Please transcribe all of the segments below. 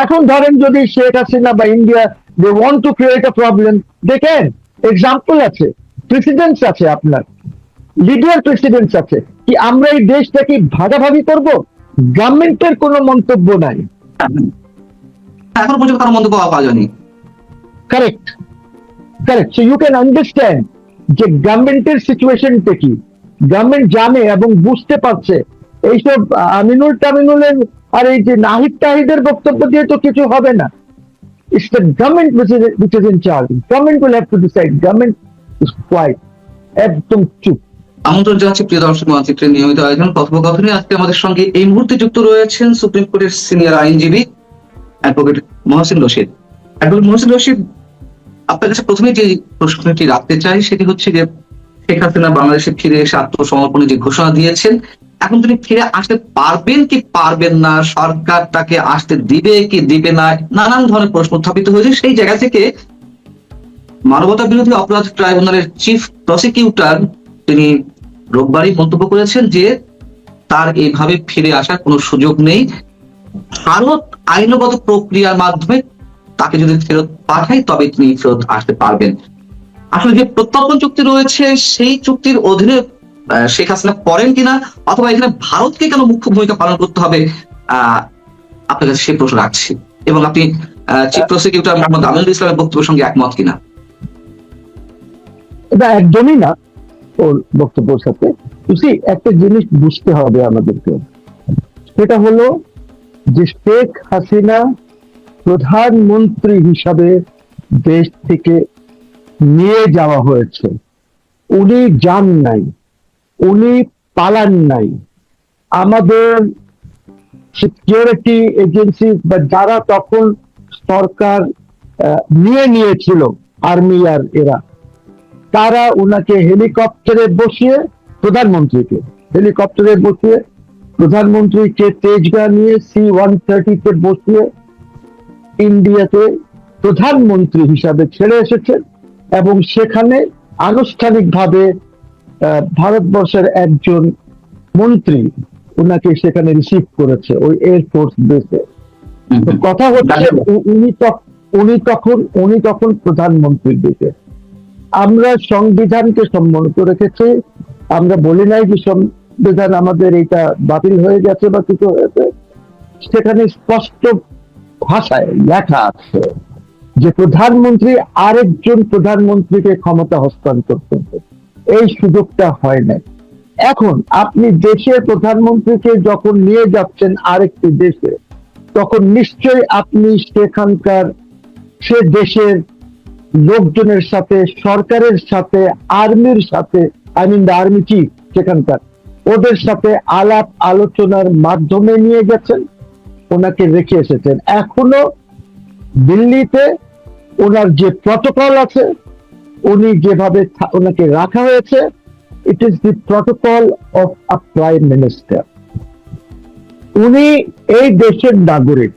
এখন ধরেন যদি শেখ হাসিনা বা India they want to create a problem, they can. Example আছে, প্রেসিডেন্টস আছে, আপনার লিডার প্রেসিডেন্টস আছে। কি আমরা এই দেশটাকে ভাগাভাগি করব? গভর্নমেন্টের কোনো মন্তব্য নাই। এখন পর্যন্ত কারো মন্তব্য পাওয়া যায়নি। Correct, correct. So you can understand যে গভর্নমেন্টের সিচুয়েশনটা কি। গভর্নমেন্ট জানে এবং বুঝতে পারছে এইসব আমিনুল টামিনুলের আর এই যে নাহিদ তাহিদের বক্তব্য দিয়ে তো কিছু হবে না। It's the government which is in charge. Government will have to decide. Government is quiet. একদম চুপ। আমন্ত্রণ জানাচ্ছি প্রিয় দর্শক, মানচিত্রের নিয়মিত আয়োজন কথোপকথনে আজকে আমাদের সঙ্গে এই মুহূর্তে যুক্ত রয়েছেন সুপ্রিম কোর্টের সিনিয়র আইনজীবী অ্যাডভোকেট মহসিন রশিদ। অ্যাডভোকেট মহসিন রশিদ, আপনার কাছে প্রথমে যে প্রশ্নটি রাখতে চাই সেটি হচ্ছে যে শেখ হাসিনা বাংলাদেশে ফিরে এসে আত্মসমর্পণের যে ঘোষণা দিয়েছেন, এখন তিনি ফিরে আসতে পারবেন কি পারবেন না, সরকার তাকে আসতে দিবে কি দিবে না, নানান ধরনের প্রশ্ন উত্থাপিত হয়েছে। সেই জায়গা থেকে মানবতা বিরোধী অপরাধ ট্রাইব্যুনালের চিফ প্রসিকিউটর তিনি রোববারই মন্তব্য করেছেন যে তার এইভাবে ফিরে আসার কোনো সুযোগ নেই। ভারত আইনগত প্রক্রিয়ার মাধ্যমে তাকে যদি ফেরত পাঠায় তবে তিনি ফেরত আসতে পারবেন। আসলে যে প্রত্যর্পণ চুক্তি রয়েছে সেই চুক্তির অধীনে শেখ হাসিনা পড়েন কিনা, অথবা এখানে ভারতকে কেন মুখ্য ভূমিকা পালন করতে হবে, আপনার কাছে সেই প্রশ্ন রাখছি। এবং আপনি চিফ প্রসিকিউটর মোহাম্মদ আমিনুল ইসলামের বক্তব্যের সঙ্গে একমত কিনা? এটা একদমই না ওর বক্তব্যের সাথে। একটা জিনিস বুঝতে হবে আমাদেরকে, সেটা হলো যে শেখ হাসিনা প্রধানমন্ত্রী হিসাবে দেশ থেকে নিয়ে যাওয়া হয়েছে। উনি যান নাই, উনি পালান নাই। আমাদের সিকিউরিটি এজেন্সি বা যারা তখন সরকার নিয়েছিল, আর্মি আর এরা, তারা ওনাকে হেলিকপ্টারে বসিয়ে প্রধানমন্ত্রীকে তেজগাঁ নিয়ে C-130 বসিয়ে ইন্ডিয়াতে প্রধানমন্ত্রী হিসাবে ছেড়ে এসেছেন এবং সেখানে আনুষ্ঠানিকভাবে ভারতবর্ষের একজন মন্ত্রী ওনাকে সেখানে রিসিভ করেছে ওই এয়ারফোর্স বেসে। কথা হচ্ছে উনি তখন প্রধানমন্ত্রীর দেশে। আমরা সংবিধানকে সম্মানিত রেখেছি, আমরা বলি নাই যে সংবিধান আমাদের এটা বাতিল হয়ে গেছে বা কিছু হয়েছে। সেখানে স্পষ্ট ভাষায় লেখা আছে যে প্রধানমন্ত্রী আরেকজন প্রধানমন্ত্রীকে ক্ষমতা হস্তান্তর করবে, এই সুযোগটা হয় নাই। এখন আপনি দেশের প্রধানমন্ত্রীকে যখন নিয়ে যাচ্ছেন আরেকটি দেশে, তখন নিশ্চয়ই আপনি সেখানকার সে দেশের লোকজনের সাথে, সরকারের সাথে, আর্মির সাথে, আর্মি চিফ সেখানকার, ওদের সাথে আলাপ আলোচনার মাধ্যমে নিয়ে গেছেন, ওনাকে রেখে এসেছেন। এখনো দিল্লিতে ওনার যে প্রটোকল আছে, উনি যেভাবে ওনাকে রাখা হয়েছে, it is the protocol of a prime minister. উনি এই দেশের নাগরিক,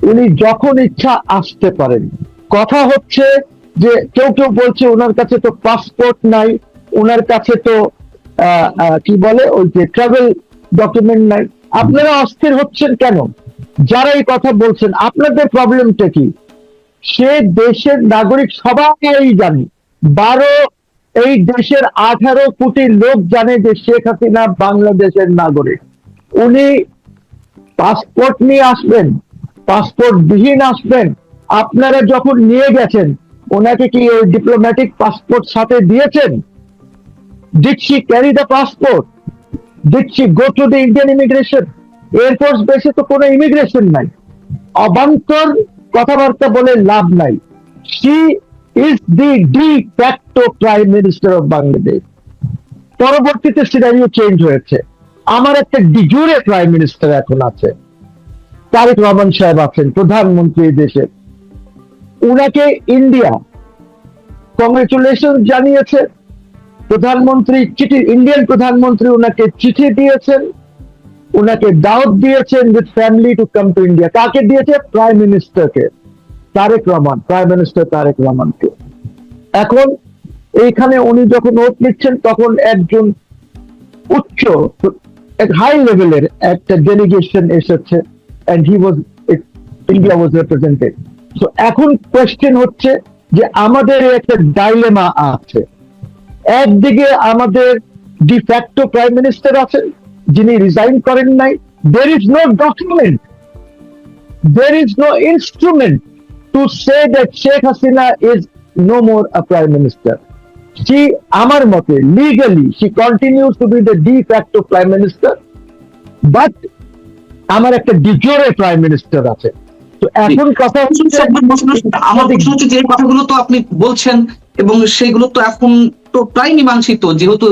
উনি যখন ইচ্ছা আসতে পারেন। কথা হচ্ছে যে কেউ কেউ বলছে ওনার কাছে তো পাসপোর্ট নাই, ওনার কাছে তো কি বলে ওই যে ট্রাভেল ডকুমেন্ট নাই। আপনারা অস্থির হচ্ছেন কেন? যারা এই কথা বলছেন, আপনাদের প্রবলেমটা কি? সে দেশের নাগরিক সবাই জানে। এই দেশের 18 কোটি লোক জানে যে শেখ হাসিনা বাংলাদেশের নাগরিক। উনি পাসপোর্ট নিয়ে আসবেন, পাসপোর্ট বিহীন আসবেন। আপনারা যখন নিয়ে গেছেন, ওনাকে কি ওই ডিপ্লোম্যাটিক পাসপোর্ট সাথে দিয়েছেন? Did she carry the passport? Did she go to the Indian immigration? Air force বেসে তো কোনো ইমিগ্রেশন নাই। অবান্তর কথাবার্তা বলে লাভ নাই। She is the de facto prime minister of Bangladesh. পরবর্তীতে সিনারিও চেঞ্জ হয়েছে। আমার একটা ডিজুরে প্রাইম মিনিস্টার এখন আছে, তারেক রহমান সাহেব আছেন প্রধানমন্ত্রী দেশের। উনাকে ইন্ডিয়া কংগ্রেচুলেশন জানিয়েছে। প্রধানমন্ত্রী চিঠি, ইন্ডিয়ান প্রধানমন্ত্রী ওনাকে চিঠি দিয়েছেন, ওনাকে দাওয়াত দিয়েছেন with family to come to India. কাকে দিয়েছে? প্রাইম মিনিস্টারকে, তারেক রহমান, প্রাইম মিনিস্টার তারেক রহমানকে। এখন এইখানে উনি যখন ওট নিচ্ছেন, তখন একজন উচ্চ হাই লেভেলের একটা ডেলিগেশন এসেছে, and he was India was represented. তো এখন কোয়েশ্চেন হচ্ছে যে আমাদের একটা ডাইলেমা আছে। একদিকে আমাদের ডিফ্যাক্টো প্রাইম মিনিস্টার আছেন যিনি রিজাইন করেন নাই। There is no document, there is no instrument to say that Sheikh Hasina is no more a prime minister. She, আমার মতে, legally she continues to be the de facto prime minister, but আমার একটা ডিজোরে prime minister আছে। তো এখন কথা হচ্ছে আমার প্রশ্ন হচ্ছে যে কথাগুলো তো আপনি বলছেন এবং সেগুলো তো এখন তো প্রায় মীমাংসিত, যেহেতু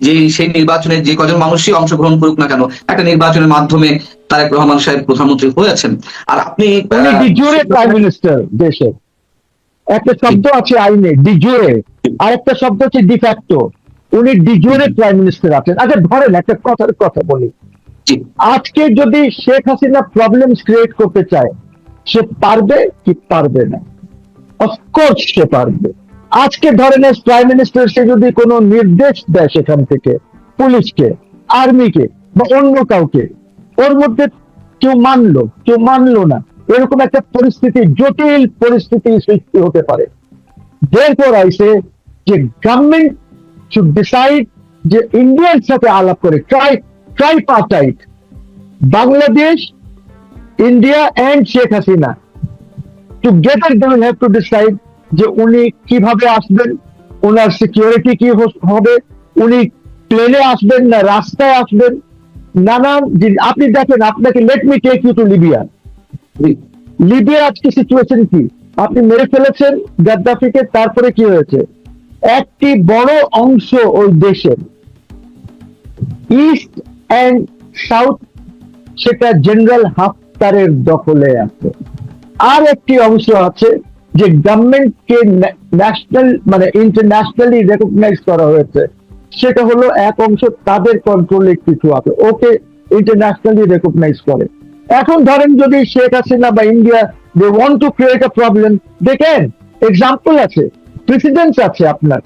যে সেই নির্বাচনে যে কজন মানুষই অংশগ্রহণ করুক না কেন, একটা নির্বাচনের মাধ্যমে তারেক রহমান সাহেব প্রধানমন্ত্রী হয়েছেন। আর আপনি ডিজোরে প্রাইম মিনিস্টার দেশের একটা শব্দ আছে আইনে ডিজোরে, আর একটা শব্দ হচ্ছে ডিফ্যাক্টো। উনি ডিজোরে প্রাইম মিনিস্টার আছেন। আচ্ছা ধরেন একটা কথা বলি, আজকে যদি শেখ হাসিনা প্রবলেমস ক্রিয়েট করতে চায়, সে পারবে কি পারবে না? অফকোর্স সে পারবে। আজকে ধরেন প্রাইম মিনিস্টার সে যদি কোনো নির্দেশ দেয় সেখান থেকে পুলিশকে, আর্মিকে বা অন্য কাউকে, ওর মধ্যে কেউ মানলো না, এরকম একটা পরিস্থিতি, জটিল পরিস্থিতি সৃষ্টি হতে পারে। Therefore I say যে গভর্নমেন্ট should decide যে ইন্ডিয়ার সাথে আলাপ করে tripartite, Bangladesh, India and Sheikh Hasina together they will have to decide যে উনি কিভাবে আসবেন, ওনার সিকিউরিটি কি হবে, উনি প্লেনে আসবেন না রাস্তায় আসবেন, নানান আপনি দেখেন, আপনাকে let me take you to Libya. Libya আজকে সিচুয়েশন কি? আপনি মেরে ফেলেছেন গাদ্দাফিকে, তারপরে কি হয়েছে? একটি বড় অংশ ওই দেশের ইস্ট এন্ড সাউথ সেটা জেনারেল হাফতারের দখলে আছে। আর একটি অংশ আছে যে গভর্নমেন্টকে ন্যাশনাল মানে ইন্টারন্যাশনালি রেকগনাইজ করা হয়েছে, সেটা হলো এক অংশ তাদের কন্ট্রোলে কিছু আছে, ওকে ইন্টারন্যাশনালি রেকগনাইজ করে। এখন ধরেন যদি শেখ হাসিনা বা India they want to create a problem, they can. Example আছে, প্রেসিডেন্টস আছে, আপনার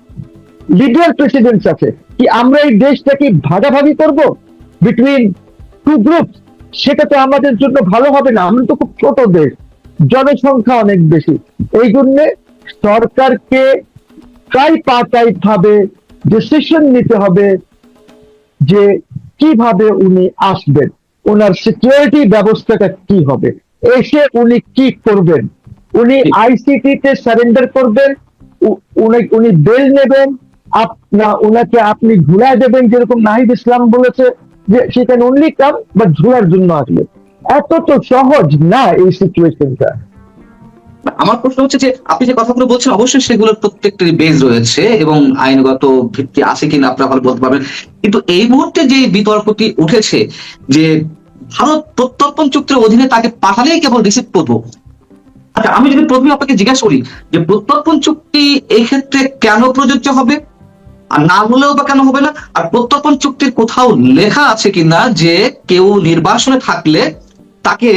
লিবিয়ার প্রেসিডেন্টস আছে। কি আমরা এই দেশটাকে ভাগাভাগি করব বিটুইন টু গ্রুপ? সেটা তো আমাদের জন্য ভালো হবে না। আমরা তো খুব ছোট দেশ, জনসংখ্যা অনেক বেশি। এই জন্য সরকারকে ট্রাইপার্টাইট ভাবে ডিসিশন নিতে হবে যে কিভাবে উনি আসবেন, ওনার সিকিউরিটি ব্যবস্থাটা কি হবে, এসে উনি কি করবেন, উনি আইসিটি তে সারেন্ডার করবেন, উনি বেল নেবেন, ওনাকে আপনি ঝুলায় দেবেন, যেরকম নাহিদ ইসলাম বলেছে যে সে ক্যান অনলি কাম বাট ঝুলার জন্য আসবে। এত তো সহজ না এই সিচুয়েশনটা। আমার প্রশ্ন হচ্ছে যে আপনি যে কথাগুলো বলছেন অবশ্যই সেগুলোর প্রত্যেকটির বেজ রয়েছে এবং আইনগত ভিত্তি আছে কিনা আপনারা ভালো বলতে পারবেন, কিন্তু এই মুহূর্তে যে বিতর্কটি উঠেছে যে ভারত প্রত্যর্পণ চুক্তির অধীনে তাকে পাঠালেই কেবল রিসিভ করবো। আচ্ছা, আমি যদি প্রথমে আপনাকে জিজ্ঞাসা করি যে প্রত্যর্পণ চুক্তি এই ক্ষেত্রে কেন প্রযোজ্য হবে, আর না হলেও বা কেন হবে না? আর প্রত্যর্পণ চুক্তির কোথাও লেখা আছে কিনা যে কেউ নির্বাসনে থাকলে তাকে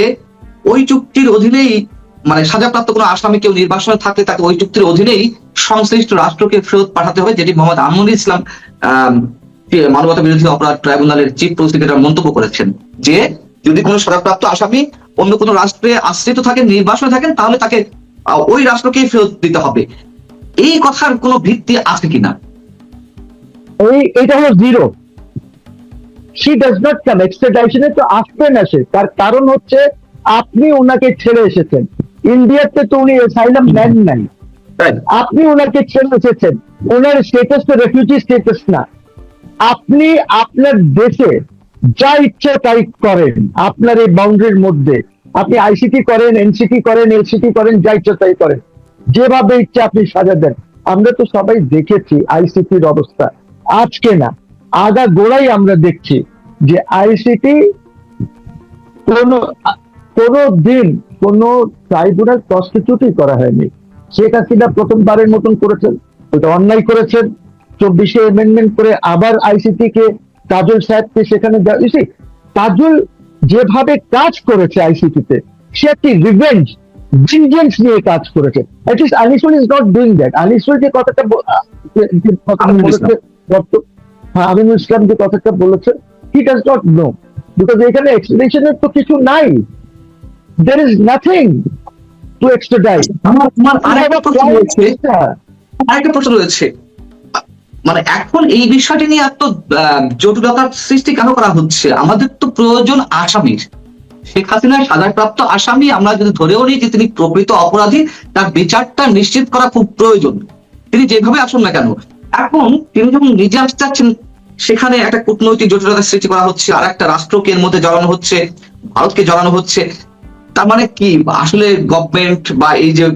ওই চুক্তির অধীনেই, মানে সাজাপ্রাপ্ত কোনো আসামি কেউ নির্বাসনে থাকলে তাকে ওই চুক্তির অধীনেই সংশ্লিষ্ট রাষ্ট্রকে ফেরত পাঠাতে হবে, যেটি মোহাম্মদ আমিনুল ইসলাম মানবতা বিরোধী অপরাধ ট্রাইব্যুনালের চিফ প্রসিকিউটর মন্তব্য করেছেন যে যদি কোনো সাজাপ্রাপ্ত আসামি অন্য কোনো রাষ্ট্রে আশ্রিত থাকেন, নির্বাসনে থাকেন, তাহলে তাকে ওই রাষ্ট্রকেই ফেরত দিতে হবে। এই কথার কোনো ভিত্তি আছে কিনা? এটা হলো zero. She does not come, এক্সট্রাডিশনে তো আসবে না সে। তার কারণ হচ্ছে আপনি ওনাকে ছেড়ে এসেছেন, ইন্ডিয়াতে তো উনি অ্যাসাইলাম নেন নাই, আপনি ওনাকে ছেড়ে এসেছেন, ওনার স্টেটাস তো রেফিউজি স্টেটাস না। আপনি আপনার দেশে যা ইচ্ছা তাই করেন, আপনার এই বাউন্ডারির মধ্যে আপনি আইসিটি করেন, এনসিটি করেন, এলসিটি করেন, যা ইচ্ছা তাই করেন, যেভাবে ইচ্ছা আপনি সাজা দেন। আমরা তো সবাই দেখেছি আইসিটির অবস্থা, আজকে না আগা গোড়াই আমরা দেখছি যে আইসিটি কোনো দিন কোন ট্রাইব্যুনাল প্রস্টিটিউটই করা হয়নি। শেখ হাসিনা প্রথমবারের মতন করেছেন, ওটা অন্যায় করেছেন, 24 অ্যামেন্ডমেন্ট করে আবার আইসিটি কে কাজল সাহেবকে সেখানে কাজল যেভাবে কাজ করেছে আইসিটিতে, সে একটি রিভেঞ্জ ভিনজেন্স নিয়ে কাজ করেছে। At least Anisul is not doing that. Anisul যে কথাটা বলেছে, আমিনুল ইসলাম যে কথাটা বলেছে, he does not know, because এখানে এক্সপ্লেনেশনের তো কিছু নাই। there is nothing to extradite. আমার আরেকটা প্রশ্ন রয়েছে, মানে এখন এই বিষয়টি নিয়ে এত জটিলতার সৃষ্টি কেন করা হচ্ছে? আমাদের তো প্রয়োজন আসামির। শেখ হাসিনার সাজাপ্রাপ্ত আসামি আমরা যদি ধরেও নিই যে তিনি প্রকৃত অপরাধী, তার বিচারটা নিশ্চিত করা খুব প্রয়োজন, তিনি যেভাবে আসুন না কেন। এখন তিনি যখন নিজে আসতে চাচ্ছেন, সেখানে একটা কূটনৈতিক জটিলতার সৃষ্টি করা হচ্ছে, আর একটা রাষ্ট্রকে এর মধ্যে জড়ানো হচ্ছে, ভারতকে জড়ানো হচ্ছে। তার মানে কি আসলে গভর্নমেন্ট বা এই যে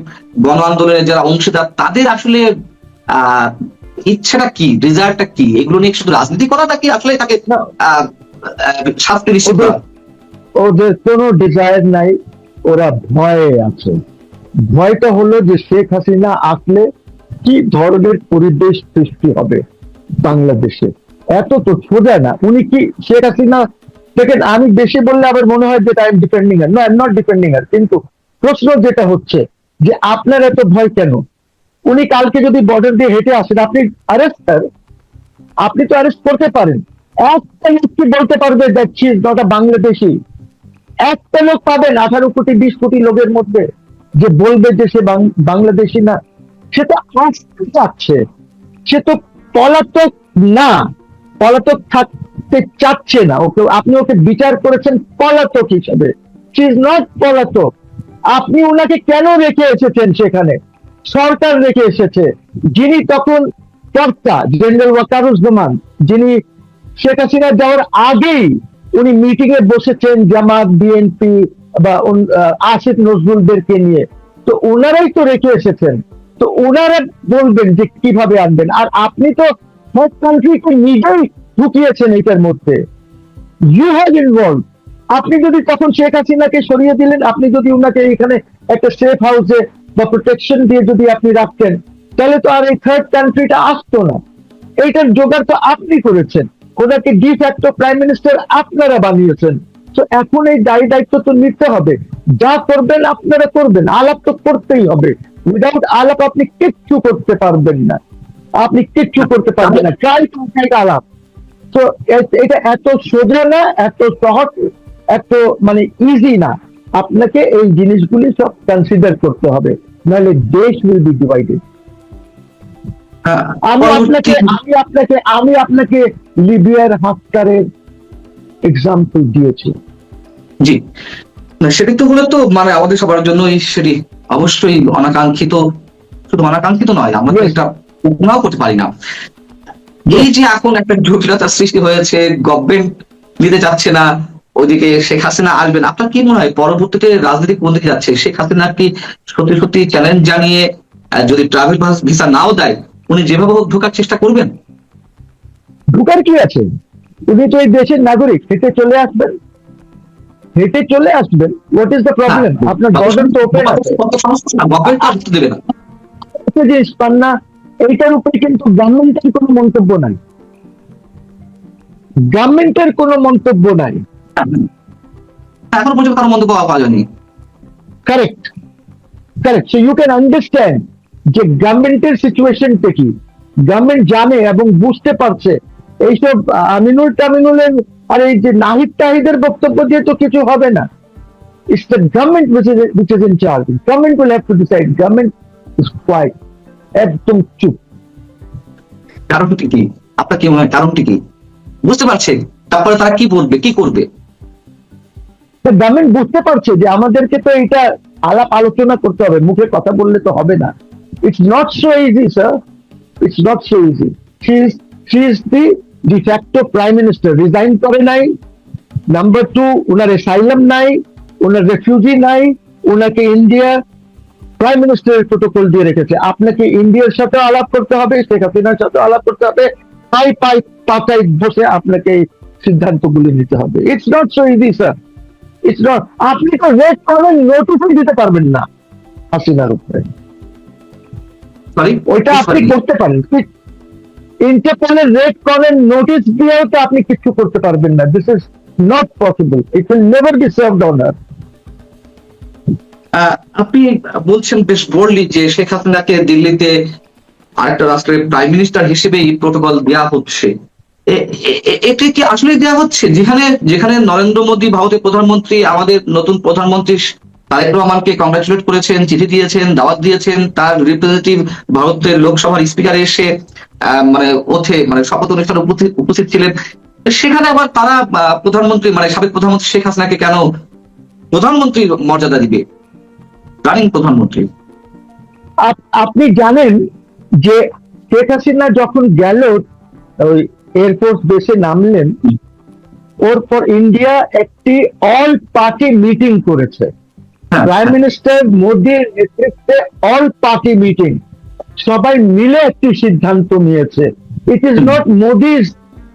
গণ আন্দোলনের যারা অংশীদার, তাদের আসলে ইচ্ছাটা কি, ডিজায়ারটা কি? এগুলো নিয়ে শুধু রাজনীতি করা নাকি আসলে তাকে শাস্তি নিশ্চিত করা? ওদের কোনো ডিজায়ার নাই, ওরা ভয়ে আছে। ভয়টা হলো যে শেখ হাসিনা আসলে কি ধরনের পরিবেশ সৃষ্টি হবে বাংলাদেশে। এত তো সোজা না। উনি কি শেখ হাসিনা দেখেন, আমি বেশি বললে আবার মনে হয় যে I am defending her. No, I am not defending her. কিন্তু প্রশ্ন যেটা হচ্ছে যে আপনার এত ভয় কেন? উনি কালকে যদি বর্ডার দিয়ে হেঁটে আসেন, আপনি অ্যারেস্ট করেন, আপনি তো অ্যারেস্ট করতে পারেন। একটা লোক কি বলতে পারবে that she is not a Bangladeshi? একটা লোক পাবেন 18 কোটি 20 কোটি লোকের মধ্যে যে বলবে যে সে বাংলাদেশি না? সে তো আসতে চাচ্ছে, সে তো পলাতক না, পলাতক থাকতে চাচ্ছে না। ওকে আপনি ওকে বিচার করেছেন পলাতক হিসেবে। সি ইজ নট পলাতক। আপনি ওনাকে কেন রেখে এসেছেন সেখানে? সরকার রেখে এসেছে। যিনি তখন কর্তা জেনারেল ওয়াকারুজ্জামান, যিনি শেখ হাসিনা যাওয়ার আগেই উনি মিটিং এ বসেছেন জামাত, বিএনপি বা আসিফ নজরুলদেরকে নিয়ে। তো ওনারাই তো রেখে এসেছেন, তো ওনারা বলবেন যে কিভাবে আনবেন। আর আপনি তো সব কান্ট্রিকে নিজেই ঢুকিয়েছেন এটার মধ্যে। You have involve. আপনি যদি তখন শেখ হাসিনাকে সরিয়ে দিলেন, আপনি যদি ওনাকে এখানে একটা সেফ হাউসে বা প্রোটেকশন দিয়ে যদি আপনি রাখতেন, তাহলে তো আর এই থার্ড কান্ট্রিটা আসতো না। এইটার জোগাড় তো আপনি করেছেন। ওনাকে ডিফ্যাক্টো প্রাইম মিনিস্টার আপনারা বানিয়েছেন। তো এখন এই দায়িত্ব তো নিতে হবে। যা করবেন আপনারা করবেন, আলাপ তো করতেই হবে। উইদাউট আলাপ আপনি কিচ্ছু করতে পারবেন না। আপনি কিচ্ছু করতে পারবেন না। ট্রাই টু মেক আলাপ। তো এটা এত সোজা না, এত সহজ, এত মানে ইজি না। আপনাকে এই জিনিসগুলি সব কনসিডার করতে হবে, নাহলে দেশ উইল বি ডিভাইডেড। আমি আপনাকে লিবিয়ার হাফতারের এক্সাম্পল দিয়েছি। জি, সেটি তো হলে তো মানে আমাদের সবার জন্য সেটি অবশ্যই অনাকাঙ্ক্ষিত, শুধু অনাকাঙ্ক্ষিত নয়, আমরা এটা কল্পনাও করতে পারি না। এই যে এখন একটা জটিলতার সৃষ্টি হয়েছে, গভর্নমেন্ট নিতে চাচ্ছে না, ওইদিকে শেখ হাসিনা আসবেন, আপনার কি মনে হয় পরবর্তীতে রাজনীতি কোন দিকে যাচ্ছে? শেখ হাসিনা কি সত্যি সত্যি চ্যালেঞ্জ জানিয়ে যদি ট্রাভেল ভিসা নাও দেয়, উনি যেভাবে হোক ঢোকার চেষ্টা করবেন? ঢোকার কি আছে? উনি তো এই দেশের নাগরিক, হেঁটে চলে আসবেন, হেঁটে চলে আসবেন। What is the problem? আপনার বর্ডার তো ওপেন আছে, দেবে না জিনিস পান না। এইটার উপরে কিন্তু গভর্নমেন্টের কোনো মন্তব্য নাই, গভর্নমেন্টের কোনো মন্তব্য নাই। এখন পর্যন্ত কারো মন্তব্য পাওয়া যায়নি। Correct, correct. So you can understand যে গভর্নমেন্টের সিচুয়েশনটা কি। গভর্নমেন্ট জানে এবং বুঝতে পারছে এইসব আমিনুল টামিনুলের আর এই যে নাহিদ তাহিদের বক্তব্য দিয়ে তো কিছু হবে না। It's the government which is in charge. Government will have to decide. Government is quiet. একদম চুপ। কারণটি কি? আপনার কি মনে হয় কারণটি কি? বুঝতে পারছে, তারপরে তারা কি বলবে, কি করবে? গভর্নমেন্ট বুঝতে পারছে যে আমাদেরকে তো এটা আলাপ আলোচনা করতে হবে, মুখে কথা বললে তো হবে না। It's not so easy, sir. It's not so easy. She is the de facto prime minister. Resign করে নাই। নাম্বার 2, উনার অ্যাসাইলাম নাই, উনার রেফিউজি নাই, উনাকে ইন্ডিয়া প্রাইম মিনিস্টারের প্রোটোকল দিয়ে রেখেছে। আপনাকে ইন্ডিয়ার সাথে আলাপ করতে হবে, শেখ হাসিনার সাথে আলাপ করতে হবে, পাতায় বসে আপনাকে সিদ্ধান্তগুলি নিতে হবে। It's not so easy, sir. It's not. আপনি তো রেড কর্নার নোটিশই দিতে পারবেন না হাসিনার উপরে। ওইটা আপনি করতে পারেন, ইন্টারপোলের রেড কর্নার নোটিশ দিয়েও তো আপনি কিছু করতে পারবেন না। This is not possible. It will never be served on earth. আপনি বলছেন বেশ বোল্ডলি যে শেখ হাসিনাকে দিল্লিতে আরেকটা রাষ্ট্রের প্রাইম মিনিস্টার হিসেবেই প্রোটোকল দেওয়া হচ্ছে। এটি কি আসলে দেওয়া হচ্ছে? যেখানে নরেন্দ্র মোদী ভারতের প্রধানমন্ত্রী, আমাদের নতুন প্রধানমন্ত্রী তারেক রহমানকে কংগ্রাচুলেট করেছেন, চিঠি দিয়েছেন, দাওয়াত দিয়েছেন, তার রিপ্রেজেন্টেটিভ ভারতের লোকসভার স্পিকার এসে মানে ওঠে মানে শপথ অনুষ্ঠানে উপস্থিত ছিলেন। সেখানে আবার তারা প্রধানমন্ত্রী মানে সাবেক প্রধানমন্ত্রী শেখ হাসিনাকে কেন প্রধানমন্ত্রীর মর্যাদা দিবে, রানিং প্রধানমন্ত্রী? আপনি জানেন যে শেখ হাসিনা যখন গেল ওই এয়ারফোর্স বেসে নামলেন, ওর পর ইন্ডিয়া একটি অল পার্টি মিটিং করেছে। হ্যাঁ, প্রাইম মিনিস্টার মোদির নেতৃত্বে অল পার্টি মিটিং, সবাই মিলে একটি সিদ্ধান্ত নিয়েছে। ইট ইজ নট মোদির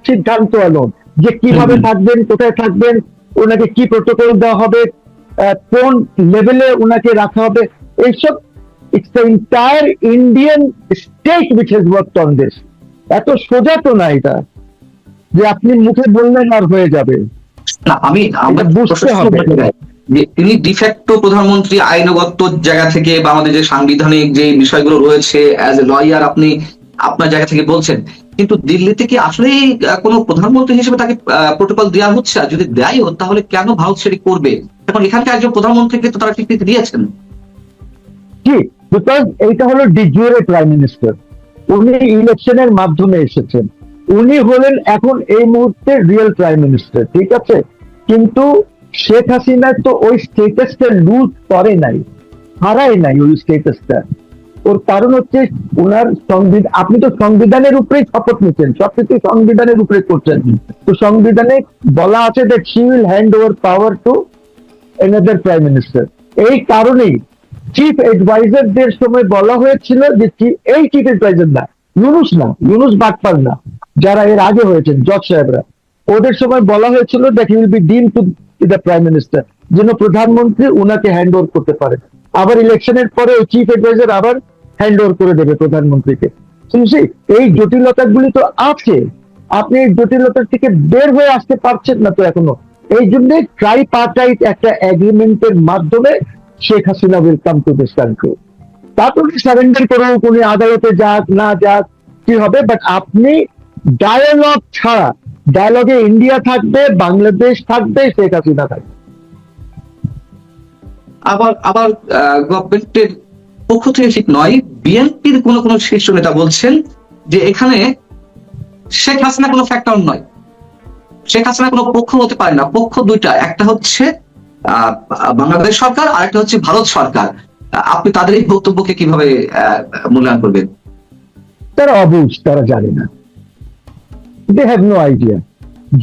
সিদ্ধান্ত অ্যালোন যে কিভাবে থাকবেন, কোথায় থাকবেন, ওনাকে কি প্রোটোকল দেওয়া হবে, কোন লেভেলে ওনাকে রাখা হবে, এইসব it's the entire Indian state which has worked on this. এত সোজা তো না এটা যে আপনি মুখে বললেন আর হয়ে যাবে। না আমি আমরা এটা বুঝতে হবে। যে তিনি ডিফ্যাক্টো প্রধানমন্ত্রী আইনগত জায়গা থেকে বা আমাদের যে সাংবিধানিক যে বিষয়গুলো রয়েছে অ্যাজ এ লয়ার আপনি আপনার জায়গা থেকে বলছেন, কিন্তু দিল্লিতে কি আসলেই কোনো প্রধানমন্ত্রী হিসেবে তাকে প্রোটোকল দেওয়া হচ্ছে? আর যদি দেয়ও তাহলে কেন ভারত সেটি করবে? এখন এখানকার একজন প্রধানমন্ত্রীকে তো তারা স্বীকৃতি দিয়েছেন। কি, বিকজ এইটা হলো ডিজুরে প্রাইম মিনিস্টার, উনি ইলেকশনের মাধ্যমে এসেছেন, উনি হলেন এখন এই মুহূর্তে রিয়েল প্রাইম মিনিস্টার, ঠিক আছে? কিন্তু শেখ হাসিনা তো ওই স্টেটাসটা লুজ করে নাই, হারায় নাই ওই স্টেটাসটা। ওর কারণ হচ্ছে ওনার সংবিধান, আপনি তো সংবিধানের উপরেই শপথ নিচ্ছেন, সবকিছু সংবিধানের উপরে করছেন। তো সংবিধানে বলা আছে that she will hand over power to another prime minister. এই কারণেই চিফ অ্যাডভাইজারদের সময় বলা হয়েছিল যে এই চিফ অ্যাডভাইজার না, ইউনুস না, ইউনুস বাটপাল না, যারা এর আগে হয়েছেন জজ সাহেবরা, ওদের সময় বলা হয়েছিল দ্যাট হি উইল বি ডিম টু দ্য প্রাইম মিনিস্টার, যেন প্রধানমন্ত্রী উনাকে হ্যান্ড ওভার করতে পারে। আবার ইলেকশনের পরে ওই চিফ অ্যাডভাইজার আবার হ্যান্ড ওভার করে দেবে প্রধানমন্ত্রীকে। শুনছি এই জটিলতাগুলি তো আছে, আপনি এই জটিলতার থেকে বের হয়ে আসতে পারছেন না তো এখনো। এই জন্য ট্রাইপার্টাইট একটা এগ্রিমেন্টের মাধ্যমে Sheikh Hasina will come to this country. তারপরে সারেন্ডার করুক, উনি আদালতে যাক না যাক কি হবে, বাট আপনি ডায়ালগ ছাড়া, ডায়ালগে ইন্ডিয়া থাকবে, বাংলাদেশ থাকবে, শেখ হাসিনা থাকবে। আবার আবার গভর্নমেন্টের পক্ষ থেকে ঠিক নয়, বিএনপির কোন কোন শীর্ষ নেতা বলছেন যে এখানে শেখ হাসিনা কোনো ফ্যাক্টর নয়, শেখ হাসিনা কোনো পক্ষ হতে পারে না। পক্ষ দুইটা, একটা হচ্ছে বাংলাদেশ সরকার আর একটা হচ্ছে ভারত সরকার। আপনি তাদের এই বক্তব্যকে কিভাবে মূল্যায়ন করবেন? তারা অবুঝ, তারা জানে না, দে হ্যাভ নো আইডিয়া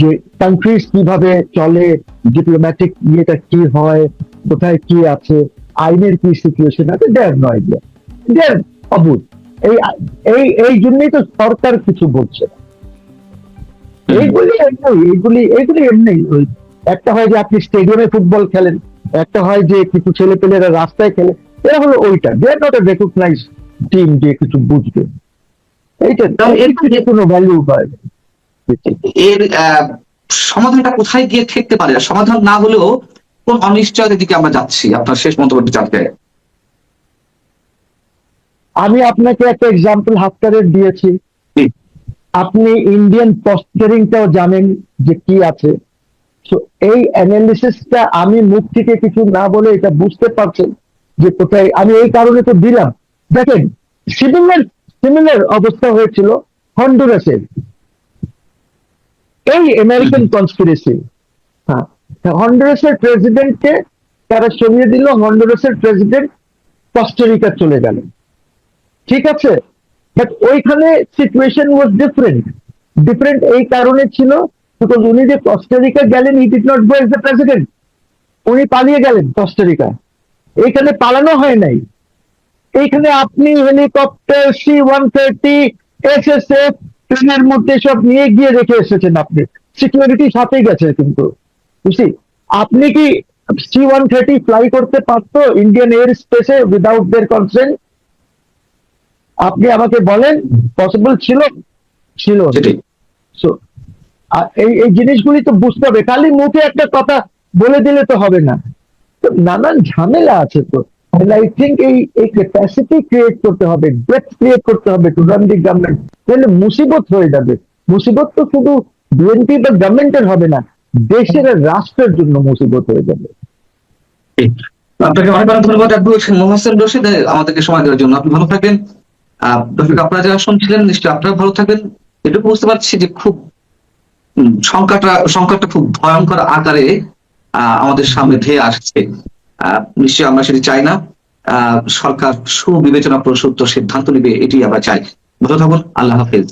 যে কান্ট্রিজ কিভাবে চলে, ডিপ্লোম্যাটিক ইয়েটা কি হয়, কোথায় কি আছে, আইনের কি সিচুয়েশন আছে, দে হ্যাভ নো আইডিয়া, দে আর অবুঝ। এই এই এই জন্যই তো সরকার কিছু বলছে না। এইগুলি এইগুলি এইগুলি এমনি ওই একটা হয় যে আপনি স্টেডিয়ামে ফুটবল খেলেন, একটা হয় যে কিছু ছেলে পেলেরা রাস্তায় খেলে, এরা হলো ওইটা, they are not a recognise team যে কিছু বুঝবে। এইটা এর কোনো ভ্যালু পায়। এর সমাধানটা কোথায় গিয়ে ঠেকতে পারে? সমাধান না হলেও কোন অনিশ্চয়তার দিকে আমরা যাচ্ছি? আপনার শেষ মন্তব্যটি জানতে। আমি আপনাকে একটা এক্সাম্পল হাফটারের দিয়েছি, আপনি ইন্ডিয়ান পস্টারিংটাও জানেন যে কি আছে। এই অ্যানালিসিসটা আমি মুখ থেকে কিছু না বলে এটা বুঝতে পারছেন যে কোথায়, আমি এই কারণে তো দিলাম। দেখেন সিমিলার সিমিলার অবস্থা হয়েছিল হন্ডুরাসের, এই আমেরিকান কনস্পিরেসি। হ্যাঁ, হন্ডুরাসের প্রেসিডেন্টকে তারা সরিয়ে দিল, হন্ডুরাসের প্রেসিডেন্ট কস্টারিকা চলে গেল, ঠিক আছে? বাট ওইখানে সিচুয়েশন ওয়াজ ডিফারেন্ট। ডিফারেন্ট এই কারণে ছিল বিকজ উনি যে কস্টারিকা গেলেন, he did not go as the president, উনি পালিয়ে গেলেন কস্টারিকা। এইখানে পালানো হয় নাই, এইখানে আপনি হেলিকপ্টার C-130 SSF ট্রেনের মধ্যে সব নিয়ে গিয়ে রেখে এসেছেন, আপনি সিকিউরিটি সাথে গেছে। কিন্তু বুঝছি, আপনি কি C-130 ফ্লাই করতে পারতো ইন্ডিয়ান এয়ার স্পেসে উইদাউট দেয়ার কনসেন্ট? আপনি আমাকে বলেন পসিবল ছিল? ছিল না। So, এই এই জিনিসগুলি তো বুঝতে হবে, খালি মুখে একটা কথা বলে দিলে তো হবে না, তো নানান ঝামেলা আছে তো। আই থিঙ্ক এই ক্যাপাসিটি ক্রিয়েট করতে হবে, ডেপথ ক্রিয়েট করতে হবে টু রান দি গভর্নমেন্ট, তাহলে মুসিবত হয়ে যাবে। মুসিবত তো শুধু বিএনপি বা গভর্নমেন্টের হবে না, দেশের আর রাষ্ট্রের জন্য মুসিবত হয়ে যাবে। আপনাকে অনেক অনেক ধন্যবাদ অ্যাডভোকেট মোহাসেন রশিদ আমাদেরকে সময় দেওয়ার জন্য। আপনি ভালো থাকবেন। দর্শক আপনারা যারা শুনছিলেন নিশ্চয়ই আপনারা ভালো থাকবেন। এটুকু বুঝতে পারছি যে খুব সংকটটা খুব ভয়ঙ্কর আকারে আমাদের সামনে ধেয়ে আসছে। নিশ্চয়ই আমরা সেটি চাই না। সরকার সুবিবেচনা প্রসূত সিদ্ধান্ত নেবে, এটি আমরা চাই। ভালো থাকুন। আল্লাহ হাফেজ।